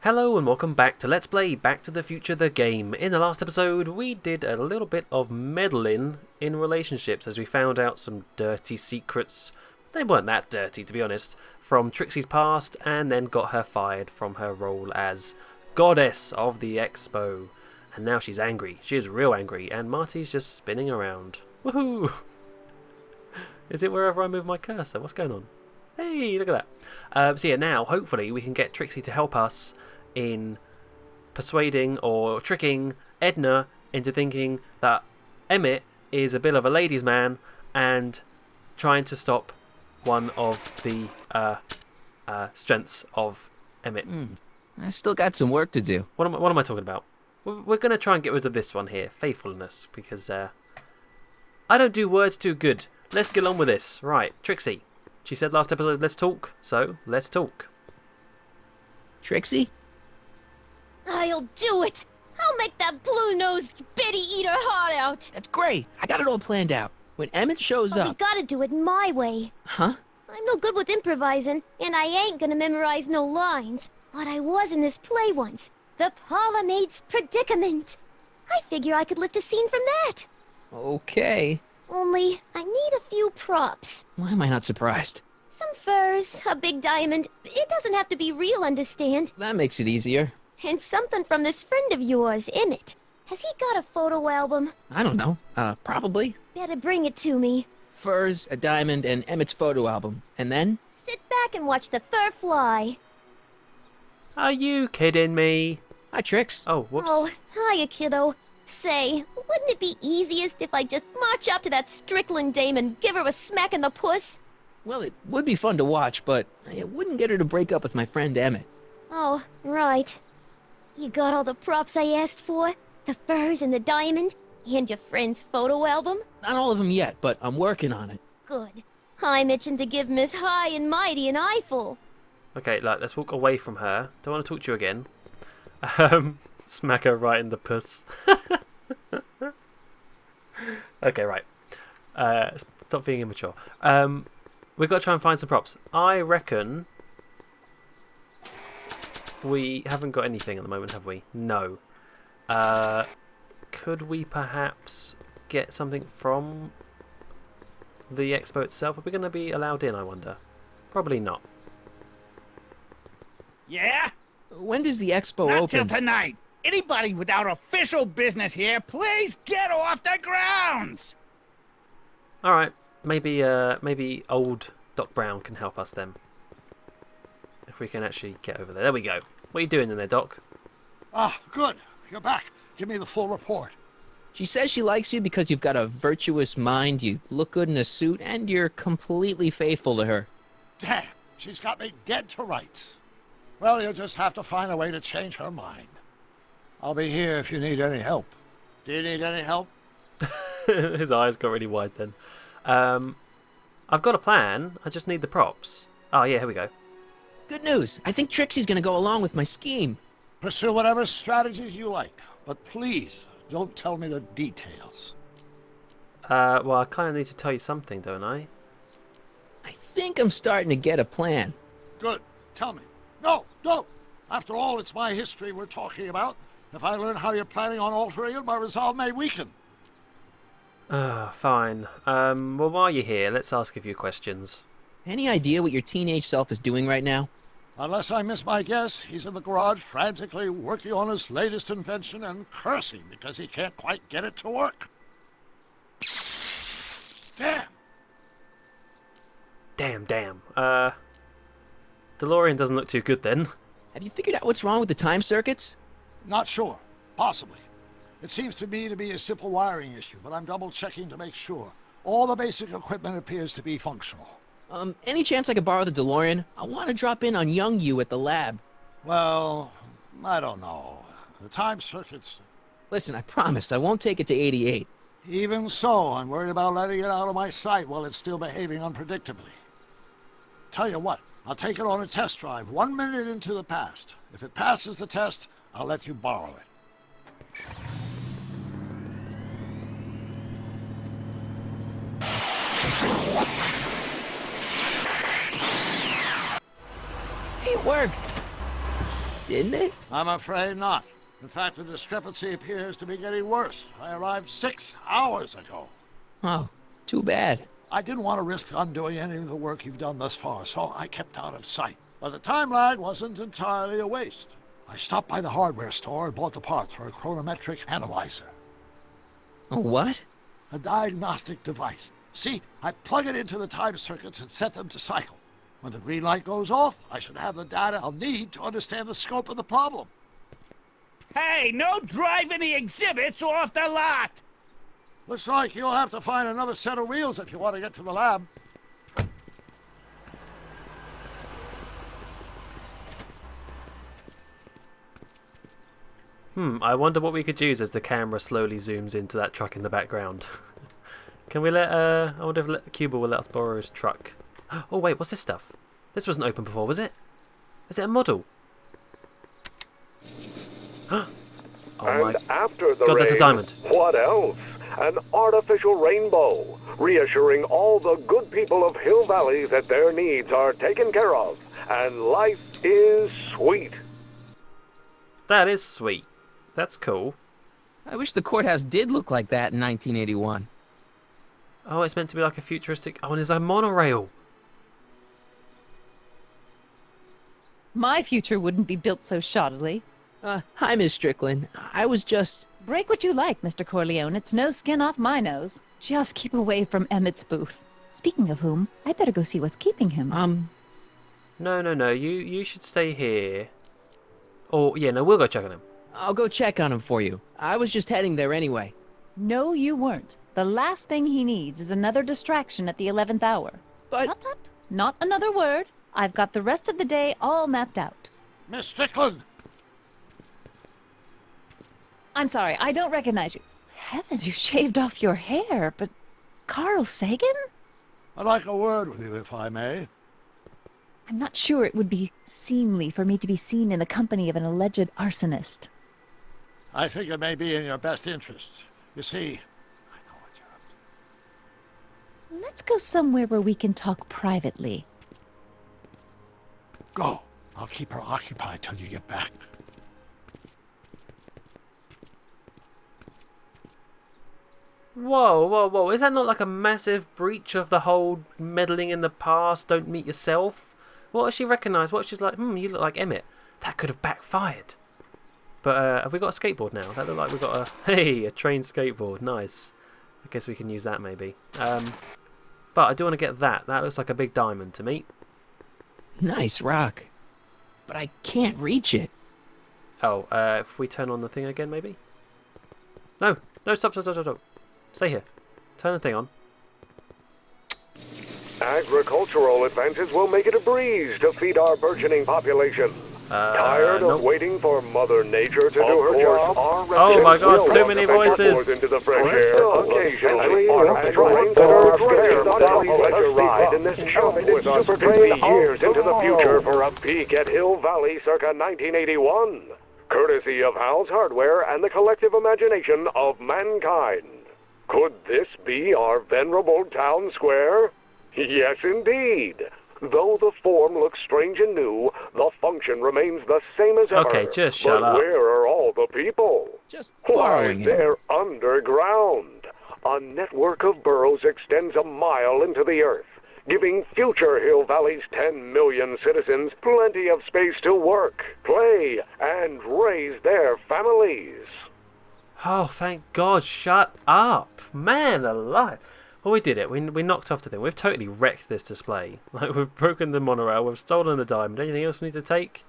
Hello and welcome back to Let's Play Back to the Future the game. In the last episode we did a little bit of meddling in relationships as we found out some dirty secrets. They weren't that dirty, to be honest, from Trixie's past, and then got her fired from her role as goddess of the expo. And now she's angry. She is real angry, and Marty's just spinning around. Woohoo! Is it wherever I move my cursor? What's going on? Hey, look at that. So yeah, now hopefully we can get Trixie to help us in persuading or tricking Edna into thinking that Emmett is a bit of a ladies' man and trying to stop one of the strengths of Emmett. I still got some work to do. What am I talking about? We're going to try and get rid of this one here, faithfulness, because I don't do words too good. Let's get on with this. Right, Trixie. She said last episode, let's talk, so let's talk. Trixie? I'll do it! I'll make that blue-nosed bitty eat her heart out! That's great. I got it all planned out. When Emmett shows But we up... gotta do it my way. Huh? I'm no good with improvising, and I ain't gonna memorize no lines. But I was in this play once. The Parlor Maid's Predicament. I figure I could lift a scene from that. Okay. Only, I need a few props. Why am I not surprised? Some furs, a big diamond. It doesn't have to be real, understand? That makes it easier. And something from this friend of yours, Emmett. Has he got a photo album? I don't know. Probably. Better bring it to me. Furs, a diamond, and Emmett's photo album. And then? Sit back and watch the fur fly. Are you kidding me? Hi, Trix. Oh, whoops. Oh, hiya, kiddo. Say, wouldn't it be easiest if I just march up to that Strickland dame and give her a smack in the puss? Well, it would be fun to watch, but it wouldn't get her to break up with my friend Emmett. Oh, right. You got all the props I asked for? The furs and the diamond? And your friend's photo album? Not all of them yet, but I'm working on it. Good. I'm itching to give Miss High and Mighty an eyeful. Okay, let's walk away from her. Don't want to talk to you again. Smack her right in the puss. Okay, right. Stop being immature. We've got to try and find some props. I reckon we haven't got anything at the moment, have we? No. Could we perhaps get something from the expo itself? Are we going to be allowed in, I wonder? Probably not. Yeah? When does the expo Not open? till tonight. Anybody without official business here, please get off the grounds! Alright, maybe old Doc Brown can help us then. If we can actually get over there. There we go. What are you doing in there, Doc? Ah, good. You're back. Give me the full report. She says she likes you because you've got a virtuous mind, you look good in a suit, and you're completely faithful to her. Damn, she's got me dead to rights. Well, you'll just have to find a way to change her mind. I'll be here if you need any help. Do you need any help? His eyes got really wide then. I've got a plan. I just need the props. Oh, yeah, here we go. Good news. I think Trixie's gonna go along with my scheme. Pursue whatever strategies you like, but please don't tell me the details. Well, I kind of need to tell you something, don't I? I think I'm starting to get a plan. Good. Tell me. No, don't. After all, it's my history we're talking about. If I learn how you're planning on altering it, my resolve may weaken. Fine. Well, while you're here, let's ask a few questions. Any idea what your teenage self is doing right now? Unless I miss my guess, he's in the garage frantically working on his latest invention and cursing because he can't quite get it to work. Damn! Damn. DeLorean doesn't look too good then. Have you figured out what's wrong with the time circuits? Not sure. Possibly. It seems to me to be a simple wiring issue, but I'm double-checking to make sure. All the basic equipment appears to be functional. Any chance I could borrow the DeLorean? I want to drop in on young you at the lab. Well, I don't know. The time circuits... Listen, I promise I won't take it to 88. Even so, I'm worried about letting it out of my sight while it's still behaving unpredictably. Tell you what, I'll take it on a test drive 1 minute into the past. If it passes the test, I'll let you borrow it. Hey, it worked! didn't it? I'm afraid not. In fact, the discrepancy appears to be getting worse. I arrived 6 hours ago. Oh, too bad. I didn't want to risk undoing any of the work you've done thus far, so I kept out of sight. But the time lag wasn't entirely a waste. I stopped by the hardware store and bought the parts for a chronometric analyzer. A what? A diagnostic device. See, I plug it into the time circuits and set them to cycle. When the green light goes off, I should have the data I'll need to understand the scope of the problem. Hey, no driving the exhibits off the lot! Looks like you'll have to find another set of wheels if you want to get to the lab. I wonder what we could use as the camera slowly zooms into that truck in the background. Can we let, I wonder if Cuba will let us borrow his truck. Oh wait, what's this stuff? This wasn't open before, was it? Is it a model? Oh my after the God, there's a rain, diamond. What else? An artificial rainbow, reassuring all the good people of Hill Valley that their needs are taken care of, and life is sweet. That is sweet. That's cool. I wish the courthouse did look like that in 1981. Oh, it's meant to be like a futuristic... Oh, and there's a monorail. My future wouldn't be built so shoddily. Hi, Miss Strickland. I was just... Break what you like, Mr. Corleone. It's no skin off my nose. Just keep away from Emmett's booth. Speaking of whom, I better go see what's keeping him. No. You should stay here. Oh, yeah, no, we'll go check on him. I'll go check on him for you. I was just heading there anyway. No, you weren't. The last thing he needs is another distraction at the 11th hour. But... Tut tut. Not another word. I've got the rest of the day all mapped out. Miss Strickland! I'm sorry, I don't recognize you. Heavens, you shaved off your hair, but... Carl Sagan? I'd like a word with you, if I may. I'm not sure it would be seemly for me to be seen in the company of an alleged arsonist. I think it may be in your best interest. You see, I know what you're up to. Let's go somewhere where we can talk privately. Go. I'll keep her occupied till you get back. Whoa. Is that not like a massive breach of the whole meddling in the past, don't meet yourself? What has she recognised? What she's like, you look like Emmett. That could have backfired. But have we got a skateboard now? That looked like we got a train skateboard. Nice. I guess we can use that maybe. But I do want to get that. That looks like a big diamond to me. Nice rock. But I can't reach it. Oh, if we turn on the thing again maybe? No, stop. Stay here. Turn the thing on. Agricultural advances will make it a breeze to feed our burgeoning population. Tired of waiting for Mother Nature to do her job? Oh my God, too many voices. Into the fresh air. Occasionally, artificial rainbows scare the pleasure ride in this shop with us 50 years into the future for a peek at Hill Valley circa 1981. Courtesy of Hal's Hardware and the collective imagination of mankind. Could this be our venerable town square? Yes, indeed. Though the form looks strange and new, the function remains the same as ever. Okay, just shut but up. Where are all the people? Just Why, borrowing it. they're underground. A network of burrows extends a mile into the earth, giving future Hill Valley's 10 million citizens plenty of space to work, play, and raise their families. Oh, thank God, shut up. Man alive. Well, we did it. We knocked off the thing. We've totally wrecked this display. Like, we've broken the monorail. We've stolen the diamond. Anything else we need to take?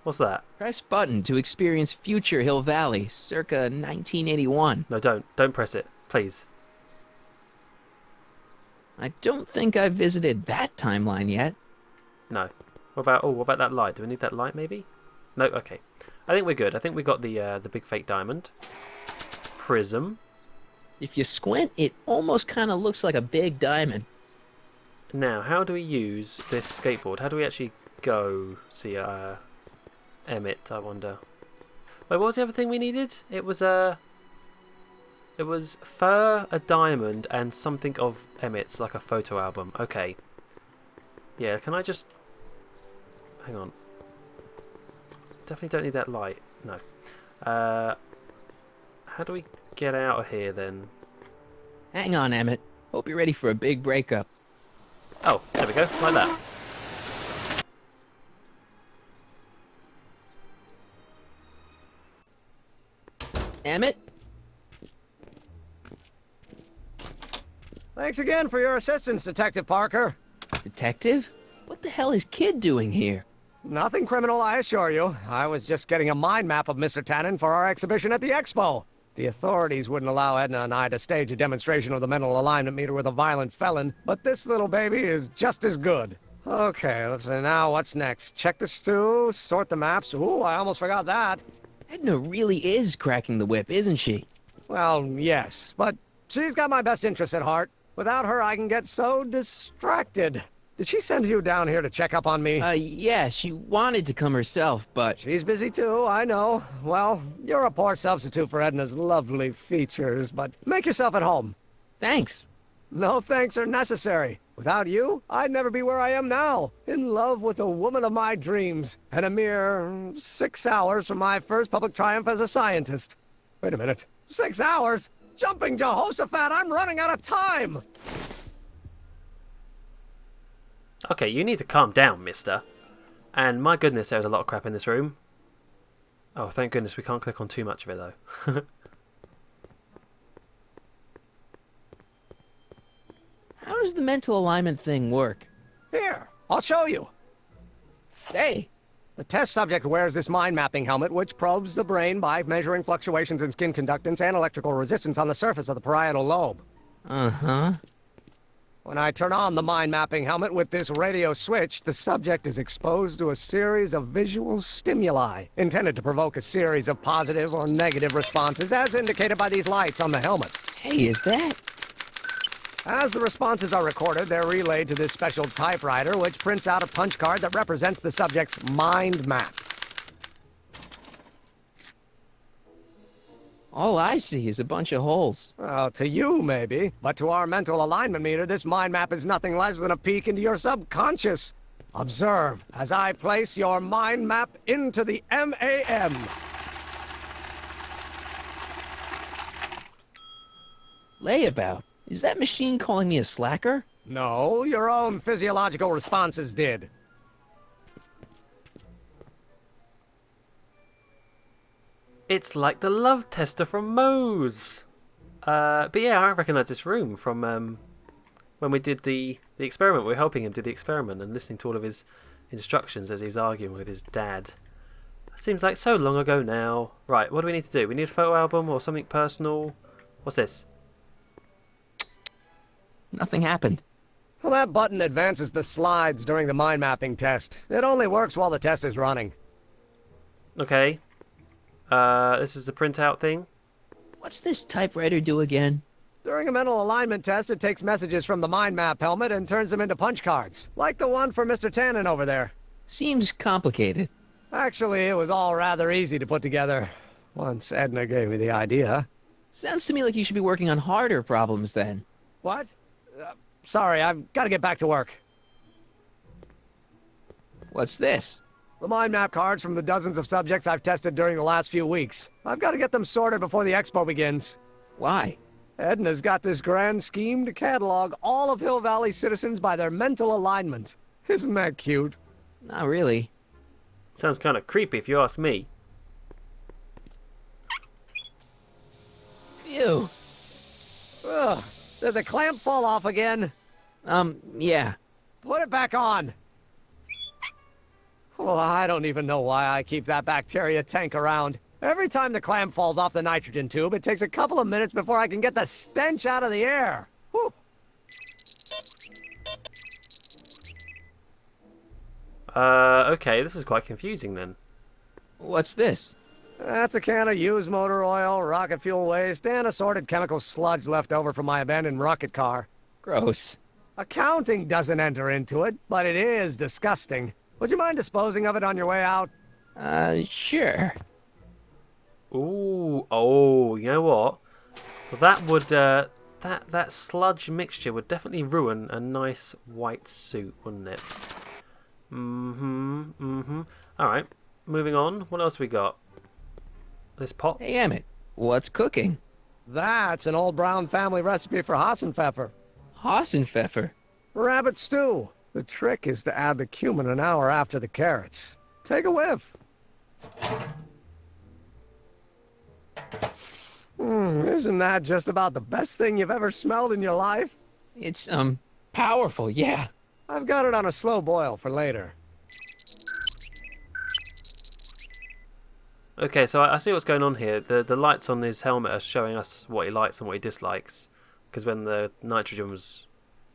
What's that? Press button to experience future Hill Valley, circa 1981. No, don't. Don't press it. Please. I don't think I've visited that timeline yet. No. What about that light? Do we need that light, maybe? No? Okay. I think we're good. I think we got the big fake diamond. Prism. If you squint, it almost kind of looks like a big diamond. Now, how do we use this skateboard? How do we actually go see Emmett, I wonder? Wait, what was the other thing we needed? It was fur, a diamond, and something of Emmett's, like a photo album. Okay. Yeah, can I just... Hang on. definitely don't need that light. No. How do we get out of here then? Hang on, Emmett. Hope you're ready for a big breakup. Oh, there we go, like that. Emmett? Thanks again for your assistance, Detective Parker. Detective? What the hell is Kid doing here? Nothing criminal, I assure you. I was just getting a mind map of Mr. Tannen for our exhibition at the Expo. The authorities wouldn't allow Edna and I to stage a demonstration of the mental alignment meter with a violent felon, but this little baby is just as good. Okay, let's see now what's next. Check the stew, sort the maps. Ooh, I almost forgot that. Edna really is cracking the whip, isn't she? Well, yes, but she's got my best interests at heart. Without her, I can get so distracted. Did she send you down here to check up on me? Yeah, she wanted to come herself, but... She's busy too, I know. Well, you're a poor substitute for Edna's lovely features, but make yourself at home. Thanks. No thanks are necessary. Without you, I'd never be where I am now, in love with the woman of my dreams, and a mere 6 hours from my first public triumph as a scientist. Wait a minute. 6 hours? Jumping Jehoshaphat, I'm running out of time! Okay, you need to calm down, mister. And my goodness, there's a lot of crap in this room. Oh, thank goodness we can't click on too much of it, though. How does the mental alignment thing work? Here, I'll show you. Hey! The test subject wears this mind-mapping helmet, which probes the brain by measuring fluctuations in skin conductance and electrical resistance on the surface of the parietal lobe. Uh-huh. When I turn on the mind-mapping helmet with this radio switch, the subject is exposed to a series of visual stimuli, intended to provoke a series of positive or negative responses, as indicated by these lights on the helmet. Hey, is that... As the responses are recorded, they're relayed to this special typewriter, which prints out a punch card that represents the subject's mind map. All I see is a bunch of holes. Well, to you, maybe. But to our mental alignment meter, this mind map is nothing less than a peek into your subconscious. Observe as I place your mind map into the MAM. Layabout. Is that machine calling me a slacker? No, your own physiological responses did. It's like the love tester from Moe's. But yeah, I recognise this room from when we did the experiment. We were helping him do the experiment and listening to all of his instructions as he was arguing with his dad. Seems like so long ago now. Right, what do we need to do? We need a photo album or something personal. What's this? Nothing happened. Well, that button advances the slides during the mind mapping test. It only works while the test is running. Okay. This is the printout thing. What's this typewriter do again? During a mental alignment test, it takes messages from the mind map helmet and turns them into punch cards, like the one for Mr. Tannen over there. Seems complicated. Actually, it was all rather easy to put together, once Edna gave me the idea. Sounds to me like you should be working on harder problems then. What? Sorry, I've got to get back to work. What's this? The mind map cards from the dozens of subjects I've tested during the last few weeks. I've got to get them sorted before the expo begins. Why? Edna's got this grand scheme to catalog all of Hill Valley citizens by their mental alignment. Isn't that cute? Not really. Sounds kind of creepy if you ask me. Ew. Ugh. Did the clamp fall off again? Yeah. Put it back on. Well, I don't even know why I keep that bacteria tank around. Every time the clamp falls off the nitrogen tube, it takes a couple of minutes before I can get the stench out of the air. Whew. Okay, this is quite confusing then. What's this? That's a can of used motor oil, rocket fuel waste, and assorted chemical sludge left over from my abandoned rocket car. Gross. Accounting doesn't enter into it, but it is disgusting. Would you mind disposing of it on your way out? Sure. Ooh, oh, you know what? Well, that would, that sludge mixture would definitely ruin a nice white suit, wouldn't it? Alright. moving on. What else we got? This pot. Hey, Emmett, what's cooking? That's an old Brown family recipe for Hassenpfeffer. Hassenpfeffer. Rabbit stew. The trick is to add the cumin an hour after the carrots. Take a whiff. Isn't that just about the best thing you've ever smelled in your life? It's, powerful, yeah. I've got it on a slow boil for later. Okay, so I see what's going on here. The lights on his helmet are showing us what he likes and what he dislikes. Because when the nitrogen was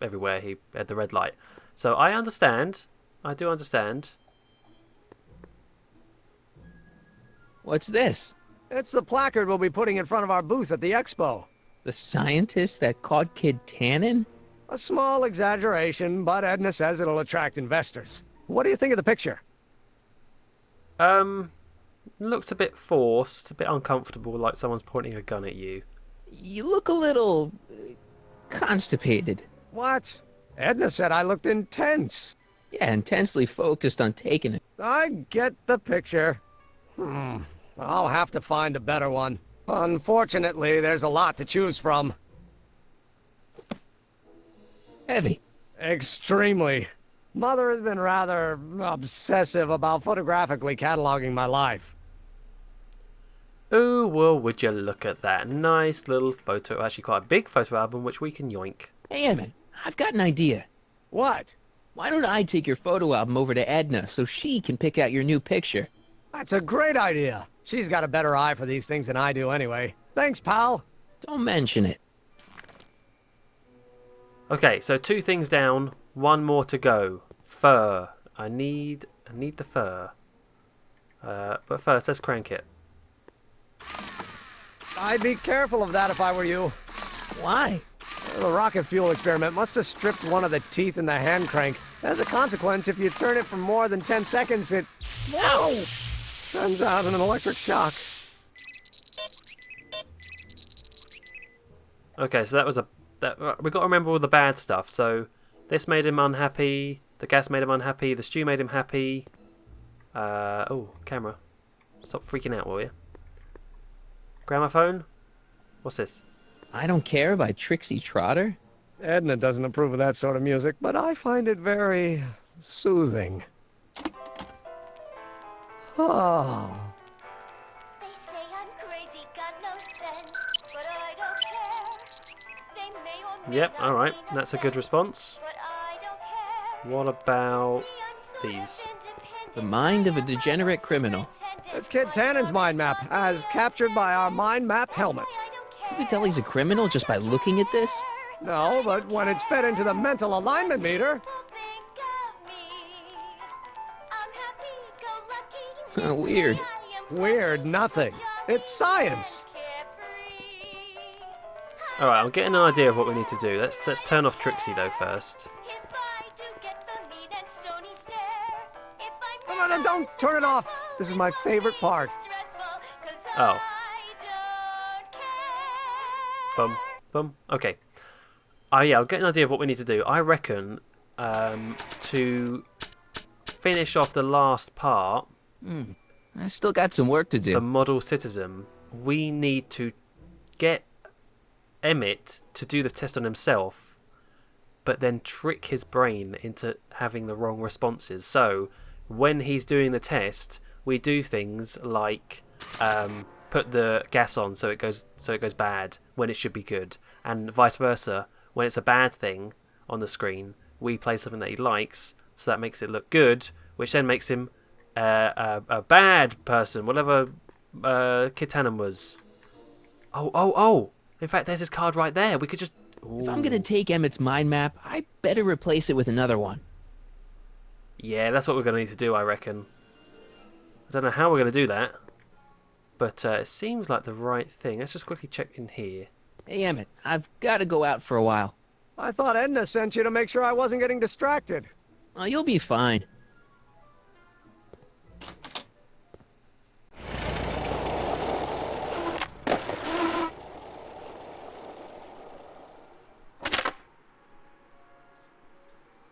everywhere, he had the red light. So I understand. I do understand. What's this? It's the placard we'll be putting in front of our booth at the expo. The scientist that caught Kid Tannen? A small exaggeration, but Edna says it'll attract investors. What do you think of the picture? Looks a bit forced, a bit uncomfortable, like someone's pointing a gun at you. You look a little... constipated. What? Edna said I looked intense. Yeah, intensely focused on taking it. I get the picture. I'll have to find a better one. Unfortunately, there's a lot to choose from. Heavy. Extremely. Mother has been rather obsessive about photographically cataloging my life. Oh, well, would you look at that nice little photo, actually quite a big photo album, which we can yoink. Hey, Emmett, I've got an idea. What? Why don't I take your photo album over to Edna so she can pick out your new picture? That's a great idea. She's got a better eye for these things than I do anyway. Thanks, pal. Don't mention it. Okay, so 2 things down, 1 more to go. Fur. I need the fur. But first, let's crank it. I'd be careful of that if I were you. Why? The rocket fuel experiment must have stripped one of the teeth in the hand crank. As a consequence, if you turn it for more than 10 seconds, it... Whoa! Sends out an electric shock. Okay, so that was we've got to remember all the bad stuff. So this made him unhappy. The gas made him unhappy. The stew made him happy. Oh, camera. Stop freaking out, will you? Gramophone? What's this? I Don't Care by Trixie Trotter? Edna doesn't approve of that sort of music, but I find it very soothing. Oh. They say I'm crazy, got no sense, but I don't care. They may or may Yep, not alright. mean That's a offense, good response. but I don't care. What about See, I'm so these? independent, The Mind of a Degenerate Criminal. It's Kid Tannen's mind map, as captured by our mind map helmet. You can tell he's a criminal just by looking at this? No, but when it's fed into the mental alignment meter... Weird. Weird nothing. It's science. Alright, I'm getting an idea of what we need to do. Let's turn off Trixie though first. No, don't turn it off. This is my favorite part. Oh. Bum, bum. Okay. Yeah, I'll get an idea of what we need to do. I reckon to finish off the last part, I still got some work to do. the model citizen, we need to get Emmett to do the test on himself, but then trick his brain into having the wrong responses. So when he's doing the test, we do things like put the gas on so it goes bad when it should be good, and vice versa. When it's a bad thing on the screen, we play something that he likes, so that makes it look good, which then makes him a bad person, whatever Kid Tannen was. Oh! In fact, there's his card right there. We could just... If I'm gonna take Emmett's mind map, I better replace it with another one. Yeah, that's what we're going to need to do, I reckon. I don't know how we're going to do that, but it seems like the right thing. Let's just quickly check in here. Hey, Emmett, I've got to go out for a while. I thought Edna sent you to make sure I wasn't getting distracted. Oh, you'll be fine.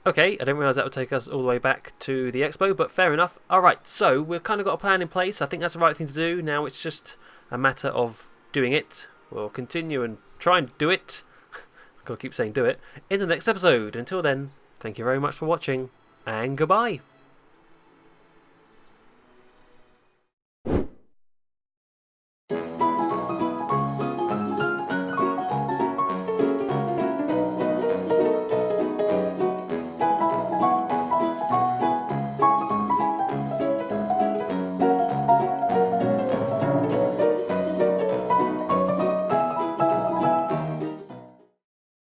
Okay, I didn't realise that would take us all the way back to the expo, but fair enough. Alright, so we've kind of got a plan in place. I think that's the right thing to do. Now it's just a matter of doing it. We'll continue and try and do it. I've got to keep saying do it. In the next episode. Until then, thank you very much for watching, and goodbye.